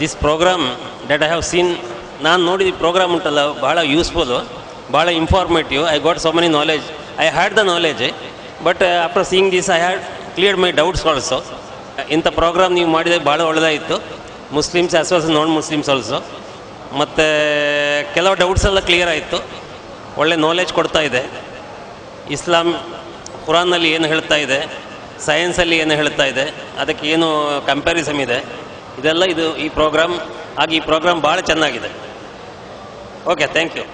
This program that I have seen, ನಾನು ನೋಡಿದ program ಉಂಟಲ್ಲ ಭಾಳ ಯೂಸ್ಫುಲ್ಲು, ಭಾಳ informative. I got so many knowledge. I had the knowledge, but after seeing this I had cleared my doubts also. ಇಂಥ program ನೀವು ಮಾಡಿದಾಗ ಭಾಳ ಒಳ್ಳೆಯದಾಯಿತು, Muslims as well non Muslims also. ಮತ್ತು ಕೆಲವು ಡೌಟ್ಸ್ ಎಲ್ಲ ಕ್ಲಿಯರ್ ಆಯಿತು, ಒಳ್ಳೆ ನಾಲೆಜ್ ಕೊಡ್ತಾ ಇದೆ. ಇಸ್ಲಾಂ ಕುರಾನ್ನಲ್ಲಿ ಏನು ಹೇಳ್ತಾ ಇದೆ, ಸೈನ್ಸಲ್ಲಿ ಏನು ಹೇಳ್ತಾ ಇದೆ, ಅದಕ್ಕೆ ಏನು ಕಂಪ್ಯಾರಿಸಮ್ ಇದೆ, ಇದೆಲ್ಲ ಈ ಪ್ರೋಗ್ರಾಮ್ ಭಾಳ ಚೆನ್ನಾಗಿದೆ. Okay, thank you.